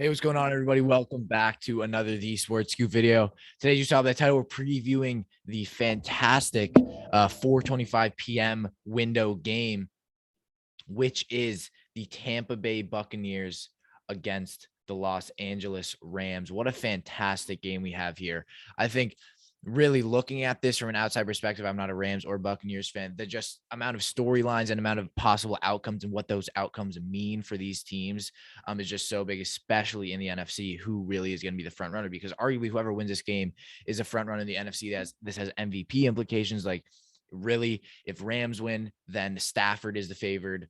Hey, what's going on, everybody? Welcome back to another The Sports Scoop video. Today, you saw that title. We're previewing the fantastic 4:25 p.m. window game, which is the Tampa Bay Buccaneers against the Los Angeles Rams. What a fantastic game we have here. I think really looking at this from an outside perspective, I'm not a Rams or Buccaneers fan. The just amount of storylines and amount of possible outcomes and what those outcomes mean for these teams is just so big, especially in the NFC, who really is going to be the front runner, because arguably whoever wins this game is a front runner in the NFC. This has MVP implications. Like, really, if Rams win, then Stafford is the favored.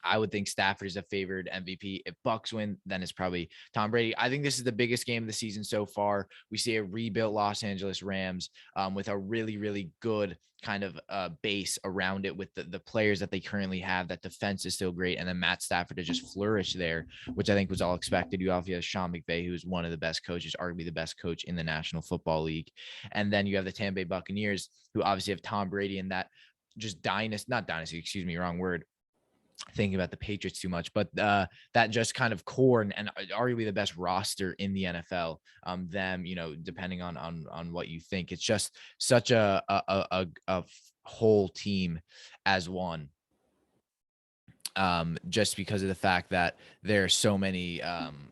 I would think Stafford is a favored MVP. If Bucs win, then it's probably Tom Brady. I think this is the biggest game of the season so far. We see a rebuilt Los Angeles Rams with a really, really good kind of base around it with the players that they currently have. That defense is still great. And then Matt Stafford to just flourish there, which I think was all expected. You obviously have Sean McVay, who's one of the best coaches, arguably the best coach in the National Football League. And then you have the Tampa Bay Buccaneers, who obviously have Tom Brady and that just not dynasty, excuse me, wrong word, thinking about the Patriots too much, but that just kind of core and arguably the best roster in the NFL. Them, depending on what you think, it's just such a whole team as one. Just because of the fact that there are so many, and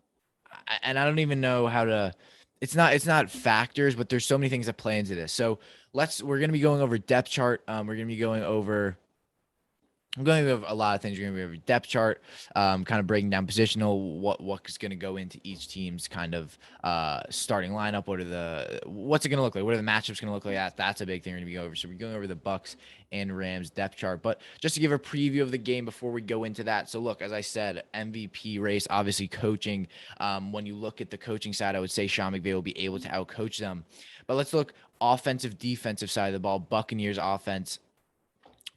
I don't even know how to. It's not factors, but there's so many things that play into this. So we're gonna be going over depth chart. We're gonna be going over. I'm going to have a lot of things. You're going to be over depth chart, kind of breaking down positional, what's going to go into each team's kind of starting lineup. What's it going to look like? What are the matchups going to look like? That's a big thing we're going to be over. So we're going over the Bucs and Rams depth chart. But just to give a preview of the game before we go into that. So look, as I said, MVP race, obviously coaching. When you look at the coaching side, I would say Sean McVay will be able to outcoach them. But let's look offensive, defensive side of the ball. Buccaneers offense,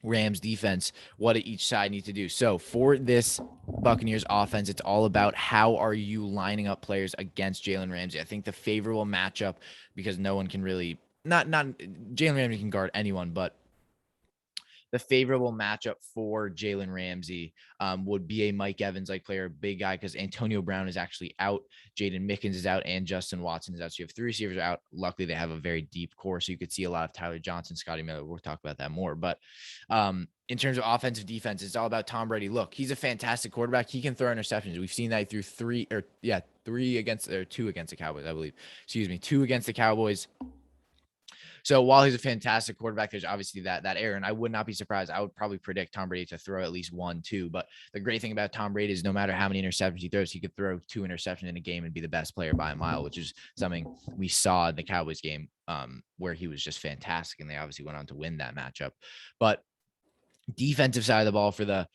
Rams defense, what each side needs to do. So for this Buccaneers offense, it's all about how are you lining up players against Jalen Ramsey. I think the favorable matchup, because no one can really not Jalen Ramsey can guard anyone, but the favorable matchup for Jalen Ramsey would be a Mike Evans-like player, big guy, because Antonio Brown is actually out, Jaden Mickens is out, and Justin Watson is out. So you have three receivers out. Luckily, they have a very deep core, so you could see a lot of Tyler Johnson, Scotty Miller. We'll talk about that more. But in terms of offensive defense, it's all about Tom Brady. Look, he's a fantastic quarterback. He can throw interceptions. We've seen that through two against the Cowboys, I believe. Excuse me, two against the Cowboys. So while he's a fantastic quarterback, there's obviously that error, and I would not be surprised. I would probably predict Tom Brady to throw at least 1, 2. But the great thing about Tom Brady is no matter how many interceptions he throws, he could throw 2 interceptions in a game and be the best player by a mile, which is something we saw in the Cowboys game, where he was just fantastic, and they obviously went on to win that matchup. But defensive side of the ball for the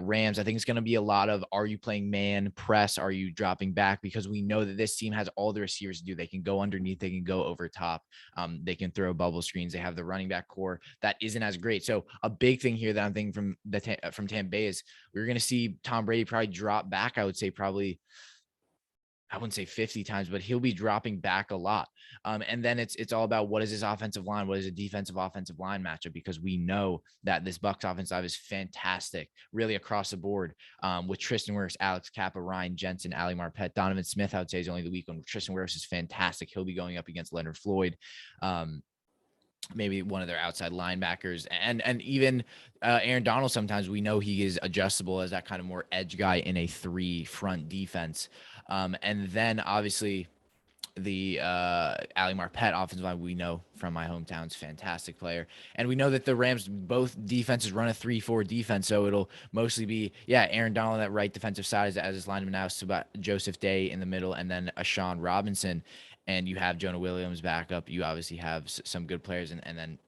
Rams, I think it's going to be a lot of, are you playing man press? Are you dropping back? Because we know that this team has all the receivers to do. They can go underneath. They can go over top. They can throw bubble screens. They have the running back core that isn't as great. So a big thing here that I'm thinking from Tampa Bay is we're going to see Tom Brady probably drop back. I would say probably, I wouldn't say 50 times, but he'll be dropping back a lot. And then it's all about what is his offensive line, what is a defensive offensive line matchup, because we know that this Bucs offensive is fantastic, really across the board, with Tristan Wirfs, Alex Kappa, Ryan Jensen, Ali Marpet, Donovan Smith. I would say is only the weak one. Tristan Wirfs is fantastic. He'll be going up against Leonard Floyd. Maybe one of their outside linebackers, and even Aaron Donald. Sometimes we know he is adjustable as that kind of more edge guy in a 3 front defense. And then obviously the Ali Marpet offensive line, we know from my hometown, is fantastic player. And we know that the Rams, both defenses run a 3-4 defense. So it'll mostly be, Aaron Donald on that right defensive side as his lineman now. So about Joseph Day in the middle, and then Ashawn Robinson. And you have Jonah Williams back up. You obviously have some good players, and then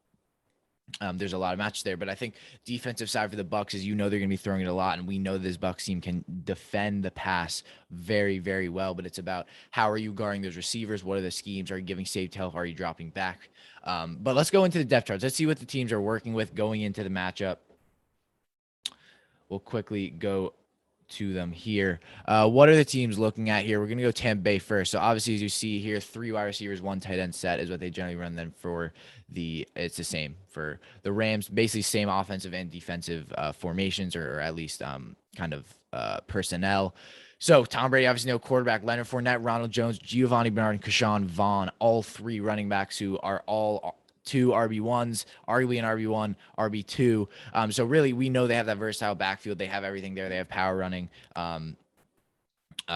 there's a lot of matches there. But I think defensive side for the Bucs is, they're going to be throwing it a lot, and we know this Bucs team can defend the pass very, very well. But it's about how are you guarding those receivers? What are the schemes? Are you giving safety help? Are you dropping back? But let's go into the depth charts. Let's see what the teams are working with going into the matchup. We'll quickly go to them here. What are the teams looking at here? We're going to go Tampa Bay first. So obviously, as you see here, 3 wide receivers, 1 tight end set is what they generally run. Then for it's the same for the Rams, basically same offensive and defensive formations, or at least kind of personnel. So Tom Brady, obviously no quarterback, Leonard Fournette, Ronald Jones, Giovanni Bernard, and Keshawn Vaughn, all three running backs who are all two RB1s, arguably an RB1, RB2. So really, we know they have that versatile backfield. They have everything there. They have power running.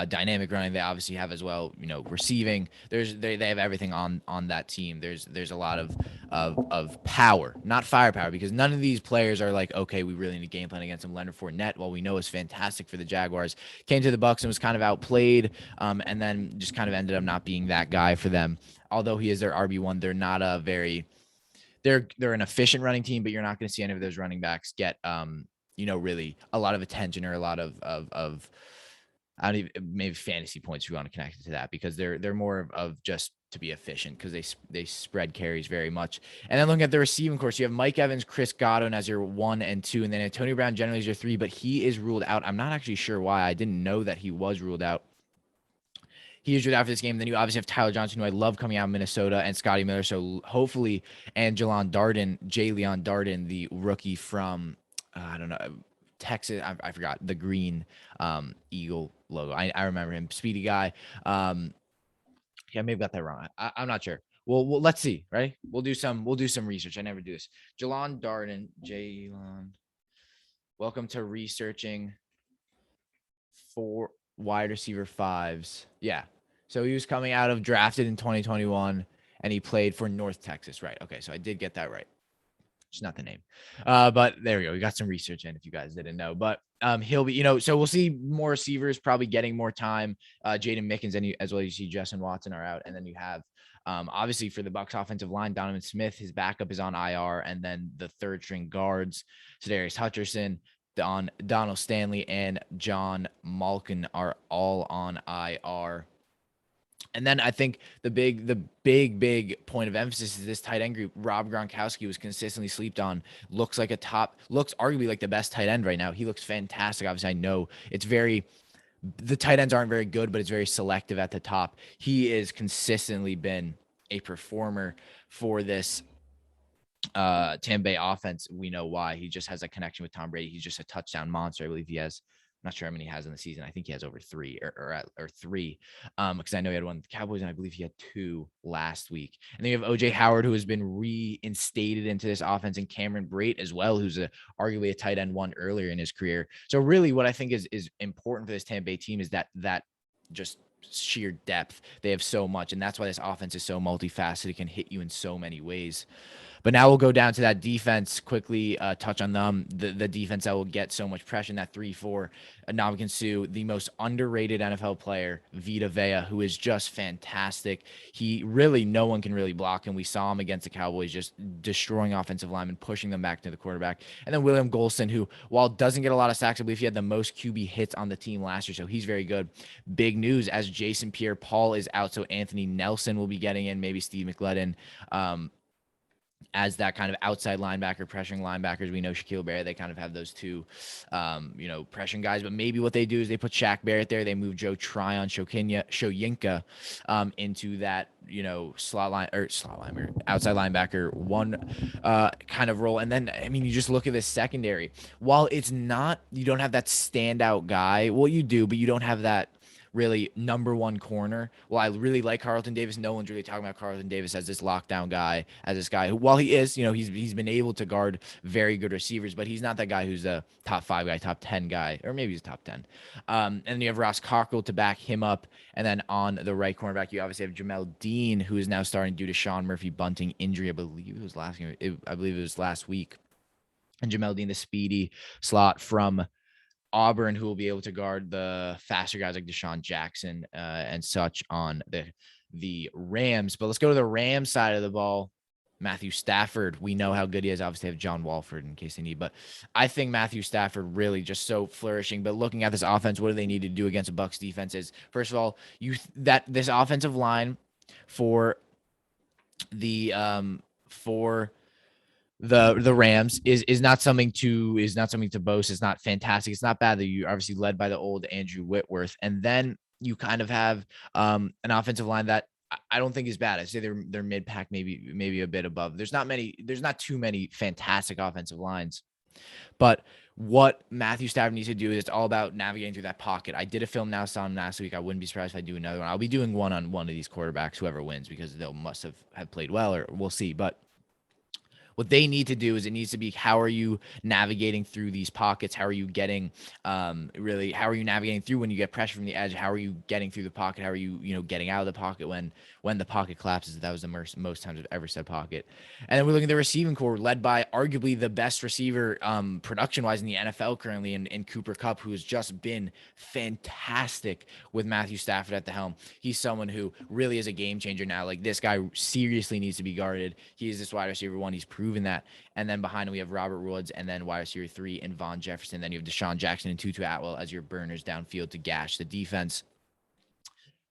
Dynamic running they obviously have as well, receiving. They have everything on that team. There's a lot of power, not firepower, because none of these players are like, okay, we really need a game plan against them. Leonard Fournette, while we know is fantastic for the Jaguars, came to the Bucs and was kind of outplayed, and then just kind of ended up not being that guy for them. Although he is their RB1, they're not a very they're an efficient running team, but you're not going to see any of those running backs get really a lot of attention or a lot of I don't even, maybe fantasy points if you want to connect it to that, because they're more of just to be efficient, because they spread carries very much. And then looking at the receiving course, you have Mike Evans, Chris Godwin as your 1 and 2, and then Antonio Brown generally is your 3, but he is ruled out. I'm not actually sure why. I didn't know that he was ruled out. He is ruled out for this game. Then you obviously have Tyler Johnson, who I love coming out of Minnesota, and Scotty Miller. So hopefully, and Jalen Darden, the rookie from I don't know, Texas. I forgot the green eagle logo. I remember him, speedy guy. Yeah, maybe got that wrong. I'm not sure. Well, let's see. Right? We'll do some research. I never do this. Jalen Darden. Welcome to researching for wide receiver 5s. Yeah. So he was coming out of drafted in 2021, and he played for North Texas. Right. Okay. So I did get that right. It's not the name. But there we go. We got some research in if you guys didn't know. But he'll be, so we'll see more receivers probably getting more time. Jaden Mickens, and as well, you see Justin Watson are out. And then you have, obviously, for the Bucs offensive line, Donovan Smith, his backup is on IR. And then the third string guards, Sedarius Hutcherson, Donald Stanley, and John Malkin are all on IR. And then I think the big point of emphasis is this tight end group. Rob Gronkowski was consistently slept on. Looks arguably like the best tight end right now. He looks fantastic. Obviously, I know the tight ends aren't very good, but it's very selective at the top. He is consistently been a performer for this Tampa Bay offense. We know why. He just has a connection with Tom Brady. He's just a touchdown monster. I believe he has, I'm not sure how many he has in the season. I think he has over 3 or 3. Because I know he had one with the Cowboys, and I believe he had 2 last week. And then you have OJ Howard, who has been reinstated into this offense, and Cameron Brate as well, who's arguably a tight end 1 earlier in his career. So really what I think is important for this Tampa Bay team is that just sheer depth. They have so much, and that's why this offense is so multifaceted. It can hit you in so many ways. But now we'll go down to that defense quickly, touch on them. The defense that will get so much pressure in that 3-4. Ndamukong Suh, the most underrated NFL player, Vita Vea, who is just fantastic. No one can really block him. We saw him against the Cowboys, just destroying offensive linemen, pushing them back to the quarterback. And then William Golston, who, while doesn't get a lot of sacks, I believe he had the most QB hits on the team last year, so he's very good. Big news, as Jason Pierre-Paul is out, so Anthony Nelson will be getting in, maybe Steve McLeodin, as that kind of outside linebacker, pressuring linebackers. We know Shaquille Barrett, they kind of have those two, pressuring guys. But maybe what they do is they put Shaq Barrett there. They move Joe Tryon, Shoyinka into that, outside linebacker 1 kind of role. And then, you just look at this secondary. While it's not, you don't have that standout guy. Well, you do, but you don't have that really number 1 corner. Well, I really like Carlton Davis. No one's really talking about Carlton Davis as this lockdown guy, as this guy who, while he is, he's been able to guard very good receivers, but he's not that guy who's a top 5 guy, top 10 guy, or maybe he's top 10. And then you have Ross Cockrell to back him up. And then on the right cornerback, you obviously have Jamel Dean, who is now starting due to Sean Murphy Bunting injury. I believe it was last week. And Jamel Dean, the speedy slot from Auburn, who will be able to guard the faster guys like Deshaun Jackson and such on the Rams. But let's go to the Rams side of the ball. Matthew Stafford, we know how good he is. Obviously, have John Walford in case they need, but I think Matthew Stafford really just so flourishing. But looking at this offense, what do they need to do against a Bucs defense? Is, first of all, this offensive line for the the Rams is not something to boast. It's not fantastic. It's not bad that you're obviously led by the old Andrew Whitworth. And then you kind of have an offensive line that I don't think is bad. I'd say they're mid-pack, maybe a bit above. There's not too many fantastic offensive lines. But what Matthew Stafford needs to do is it's all about navigating through that pocket. I did a film now on last week. I wouldn't be surprised if I do another one. I'll be doing one on one of these quarterbacks, whoever wins, because they'll must have played well, or we'll see. But what they need to do is it needs to be, how are you navigating through these pockets? How are you getting really, how are you navigating through when you get pressure from the edge? How are you getting through the pocket? How are you, getting out of the pocket when the pocket collapses? That was the most times I've ever said pocket. And then we're looking at the receiving core led by arguably the best receiver production wise in the NFL currently in Cooper Kupp, who has just been fantastic with Matthew Stafford at the helm. He's someone who really is a game changer now. Like, this guy seriously needs to be guarded. He is this wide receiver one. He's proven that. And then behind him, we have Robert Woods, and then wide receiver 3 and Von Jefferson. Then you have Deshaun Jackson and Tutu Atwell as your burners downfield to gash the defense.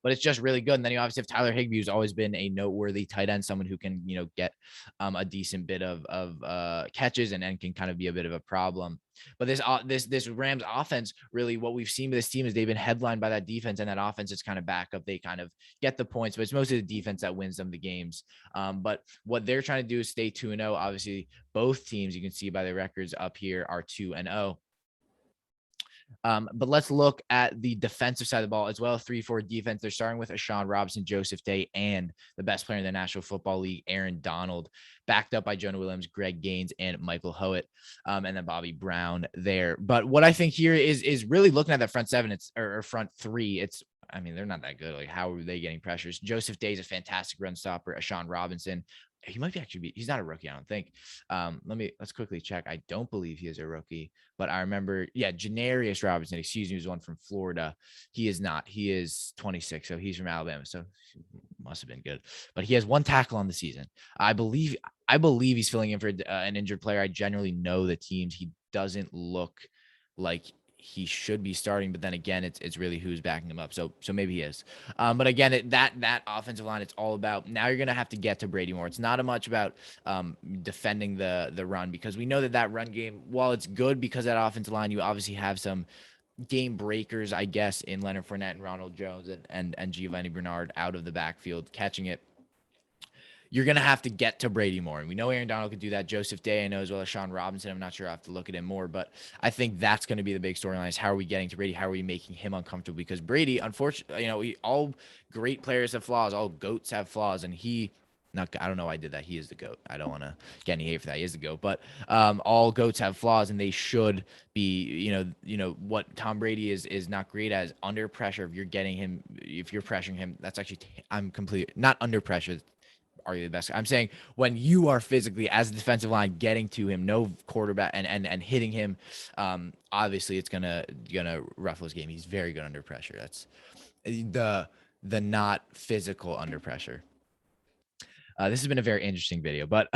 But it's just really good. And then you obviously have Tyler Higbee, who's always been a noteworthy tight end, someone who can, get a decent bit of catches and can kind of be a bit of a problem. But this Rams offense, really what we've seen with this team is they've been headlined by that defense, and that offense is kind of back up. They kind of get the points, but it's mostly the defense that wins them the games. But what they're trying to do is stay 2-0. Obviously, both teams, you can see by the records up here, are 2-0. But let's look at the defensive side of the ball as well. 3-4 defense. They're starting with Ashawn Robinson, Joseph Day, and the best player in the National Football League, Aaron Donald, backed up by Jonah Williams, Greg Gaines, and Michael Howitt, and then Bobby Brown there. But what I think here is really looking at that front seven, or front three. I mean, they're not that good. Like, how are they getting pressures? Joseph Day is a fantastic run stopper. Ashawn Robinson, he might he's not a rookie, I don't think. Let's quickly check. I don't believe he is a rookie, but I remember, Janarius Robinson, excuse me, was one from Florida. He is not. He is 26, so he's from Alabama, so must have been good. But he has 1 tackle on the season. I believe he's filling in for an injured player. I generally know the teams. He doesn't look like he should be starting, but then again, it's really who's backing him up. So maybe he is. But again, that offensive line, it's all about, now you're going to have to get to Brady more. It's not much about defending the run, because we know that run game, while it's good because that offensive line, you obviously have some game breakers, I guess, in Leonard Fournette and Ronald Jones and Giovanni Bernard out of the backfield catching it. You're going to have to get to Brady more. And we know Aaron Donald could do that. Joseph Day, I know, as well as Sean Robinson. I'm not sure. I have to look at him more, but I think that's going to be the big storyline, is how are we getting to Brady? How are we making him uncomfortable? Because Brady, unfortunately, all great players have flaws. All GOATs have flaws. And I don't know why I did that. He is the GOAT. I don't want to get any hate for that. He is the GOAT. But all GOATs have flaws, and they should be, what Tom Brady is not great as under pressure. If you're pressuring him, that's actually, I'm completely not under pressure. Are you the best? I'm saying when you are physically, as a defensive line, getting to him, no quarterback, and hitting him, obviously it's gonna ruffle his game. He's very good under pressure. That's the not physical under pressure. This has been a very interesting video, but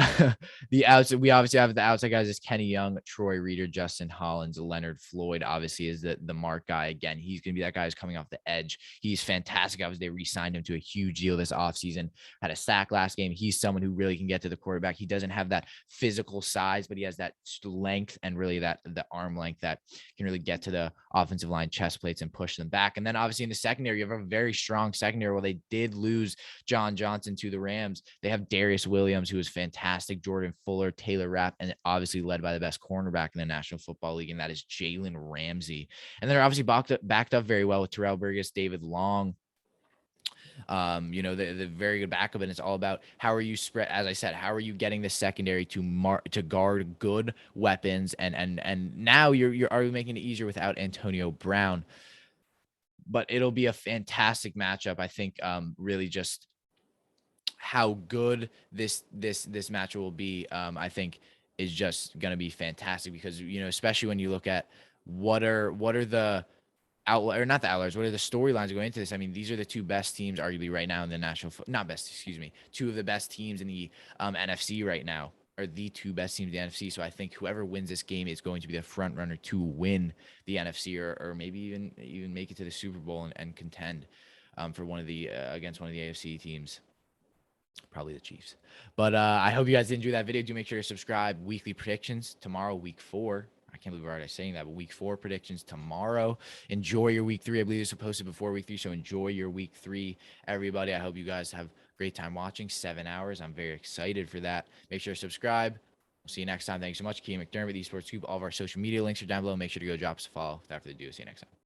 we obviously have the outside guys is Kenny Young, Troy Reader, Justin Hollins, Leonard Floyd. Obviously, is the mark guy. Again, he's going to be that guy who's coming off the edge. He's fantastic. Obviously, they re-signed him to a huge deal this offseason. Had a sack last game. He's someone who really can get to the quarterback. He doesn't have that physical size, but he has that length and really the arm length that can really get to the offensive line chest plates and push them back. And then obviously in the secondary, you have a very strong secondary. Well, they did lose John Johnson to the Rams. They have Darius Williams, who is fantastic, Jordan Fuller, Taylor Rapp, and obviously led by the best cornerback in the National Football League, and that is Jalen Ramsey. And they're obviously backed up very well with Terrell Burgess, David Long. The very good backup, and it's all about how are you spread. As I said, how are you getting the secondary to guard good weapons, and now you're already making it easier without Antonio Brown. But it'll be a fantastic matchup. I think really just how good this match will be, I think is just going to be fantastic, because especially when you look at what are the outlier, or not the outliers, what are the storylines going into this? I mean, these are the two best teams arguably right now in the two of the best teams in the NFC right now are the two best teams in the NFC. So I think whoever wins this game is going to be the front runner to win the NFC, or maybe even make it to the Super Bowl and contend for one of the against one of the AFC teams. Probably the Chiefs. But I hope you guys enjoyed that video. Do make sure to subscribe. Weekly predictions tomorrow, week 4. I can't believe we're already saying that, but week 4 predictions tomorrow. Enjoy your week 3. I believe it's posted before week 3, so enjoy your week 3, everybody. I hope you guys have a great time watching. 7 hours. I'm very excited for that. Make sure to subscribe. We'll see you next time. Thanks so much. Key McDermott, the Esports Scoop. All of our social media links are down below. Make sure to go drop us a follow. Without further ado, see you next time.